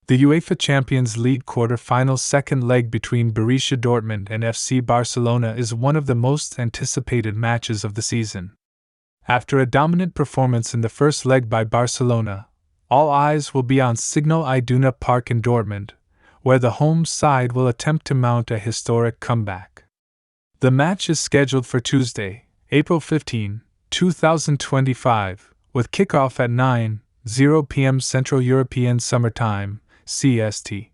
The UEFA Champions League quarter-final second leg between Borussia Dortmund and FC Barcelona is one of the most anticipated matches of the season. After a dominant performance in the first leg by Barcelona, all eyes will be on Signal Iduna Park in Dortmund, where the home side will attempt to mount a historic comeback. The match is scheduled for Tuesday, April 15, 2025, with kickoff at 9:00 p.m. Central European Summer Time, CST.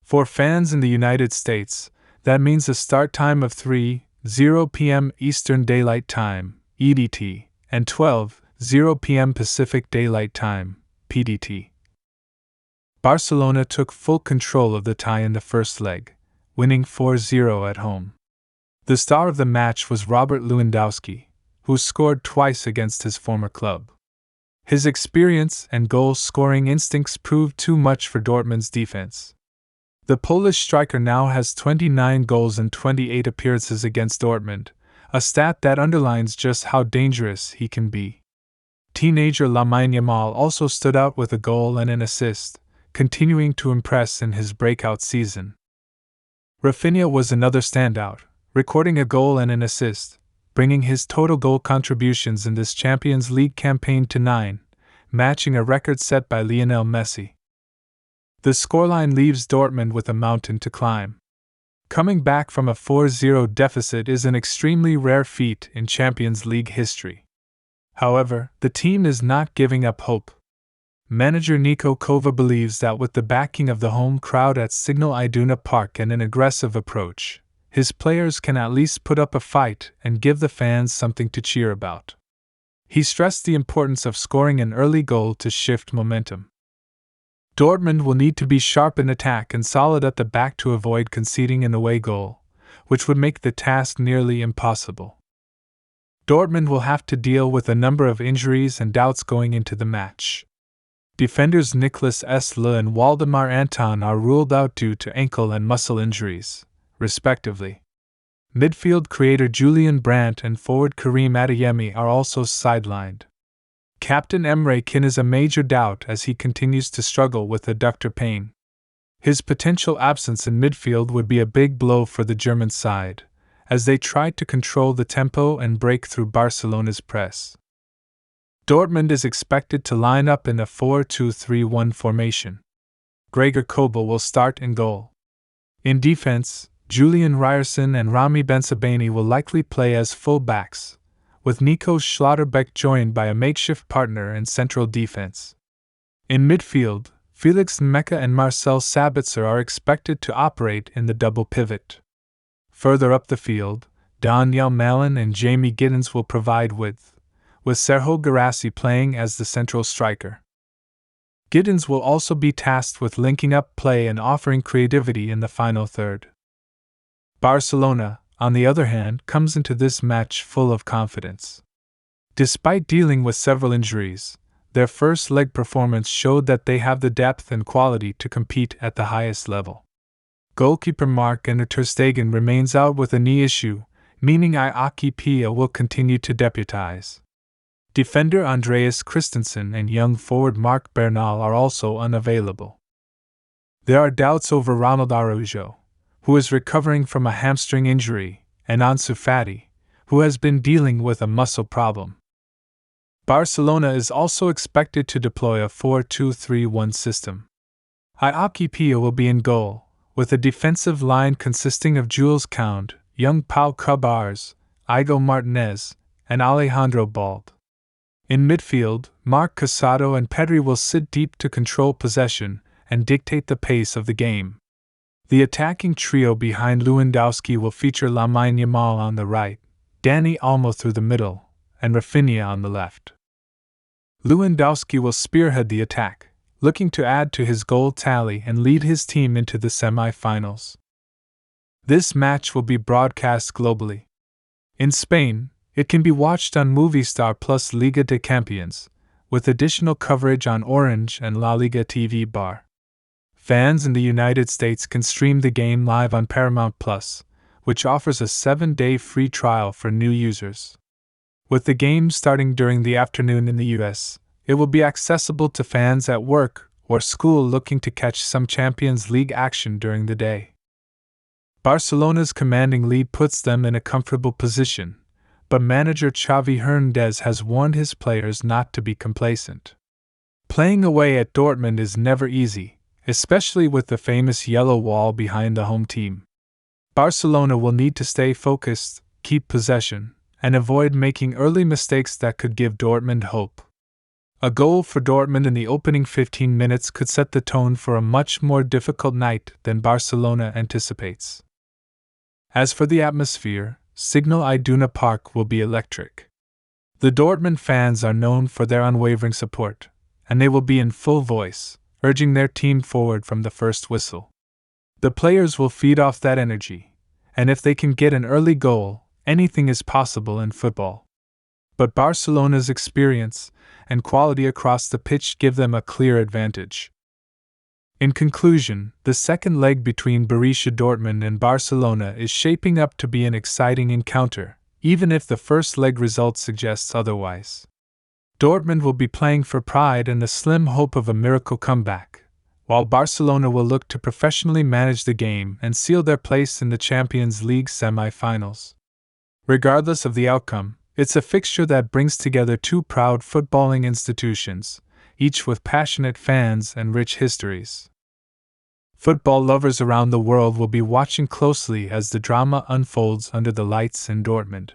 For fans in the United States, that means a start time of 3:00 p.m. Eastern Daylight Time, EDT, and 12:00 p.m. Pacific Daylight Time, PDT. Barcelona took full control of the tie in the first leg, winning 4-0 at home. The star of the match was Robert Lewandowski, who scored twice against his former club. His experience and goal-scoring instincts proved too much for Dortmund's defense. The Polish striker now has 29 goals in 28 appearances against Dortmund, a stat that underlines just how dangerous he can be. Teenager Lamine Yamal also stood out with a goal and an assist, continuing to impress in his breakout season. Rafinha was another standout, recording a goal and an assist, bringing his total goal contributions in this Champions League campaign to 9, matching a record set by Lionel Messi. The scoreline leaves Dortmund with a mountain to climb. Coming back from a 4-0 deficit is an extremely rare feat in Champions League history. However, the team is not giving up hope. Manager Niko Kovac believes that with the backing of the home crowd at Signal Iduna Park and an aggressive approach, his players can at least put up a fight and give the fans something to cheer about. He stressed the importance of scoring an early goal to shift momentum. Dortmund will need to be sharp in attack and solid at the back to avoid conceding an away goal, which would make the task nearly impossible. Dortmund will have to deal with a number of injuries and doubts going into the match. Defenders Niklas Süle and Waldemar Anton are ruled out due to ankle and muscle injuries, respectively. Midfield creator Julian Brandt and forward Karim Adeyemi are also sidelined. Captain Emre Can is a major doubt as he continues to struggle with adductor pain. His potential absence in midfield would be a big blow for the German side, as they tried to control the tempo and break through Barcelona's press. Dortmund is expected to line up in a 4-2-3-1 formation. Gregor Kobel will start in goal. In defense, Julian Ryerson and Rami Bensebaini will likely play as full-backs, with Nico Schlotterbeck joined by a makeshift partner in central defense. In midfield, Felix Meka and Marcel Sabitzer are expected to operate in the double pivot. Further up the field, Daniel Malin and Jamie Giddens will provide width, with Serhou Guirassy playing as the central striker. Giddens will also be tasked with linking up play and offering creativity in the final third. Barcelona, on the other hand, comes into this match full of confidence. Despite dealing with several injuries, their first leg performance showed that they have the depth and quality to compete at the highest level. Goalkeeper Marc-Andre ter Stegen remains out with a knee issue, meaning Iñaki Pia will continue to deputize. Defender Andreas Christensen and young forward Marc Bernal are also unavailable. There are doubts over Ronald Araujo, who is recovering from a hamstring injury, and Ansu Fati, who has been dealing with a muscle problem. Barcelona is also expected to deploy a 4-2-3-1 system. Iñaki Pia will be in goal, with a defensive line consisting of Jules Kounde, young Pau Cubars, Igo Martinez, and Alejandro Bald. In midfield, Marc Casado and Pedri will sit deep to control possession and dictate the pace of the game. The attacking trio behind Lewandowski will feature Lamine Yamal on the right, Dani Olmo through the middle, and Rafinha on the left. Lewandowski will spearhead the attack, looking to add to his goal tally and lead his team into the semi-finals. This match will be broadcast globally. In Spain, it can be watched on Movistar plus Liga de Campeones, with additional coverage on Orange and La Liga TV Bar. Fans in the United States can stream the game live on Paramount Plus, which offers a 7-day free trial for new users. With the game starting during the afternoon in the US, it will be accessible to fans at work or school looking to catch some Champions League action during the day. Barcelona's commanding lead puts them in a comfortable position, but manager Xavi Hernandez has warned his players not to be complacent. Playing away at Dortmund is never easy, especially with the famous yellow wall behind the home team. Barcelona will need to stay focused, keep possession, and avoid making early mistakes that could give Dortmund hope. A goal for Dortmund in the opening 15 minutes could set the tone for a much more difficult night than Barcelona anticipates. As for the atmosphere, Signal Iduna Park will be electric. The Dortmund fans are known for their unwavering support, and they will be in full voice, urging their team forward from the first whistle. The players will feed off that energy, and if they can get an early goal, anything is possible in football. But Barcelona's experience and quality across the pitch give them a clear advantage. In conclusion, the second leg between Borussia Dortmund and Barcelona is shaping up to be an exciting encounter, even if the first leg result suggests otherwise. Dortmund will be playing for pride and the slim hope of a miracle comeback, while Barcelona will look to professionally manage the game and seal their place in the Champions League semi-finals. Regardless of the outcome, it's a fixture that brings together two proud footballing institutions, each with passionate fans and rich histories. Football lovers around the world will be watching closely as the drama unfolds under the lights in Dortmund.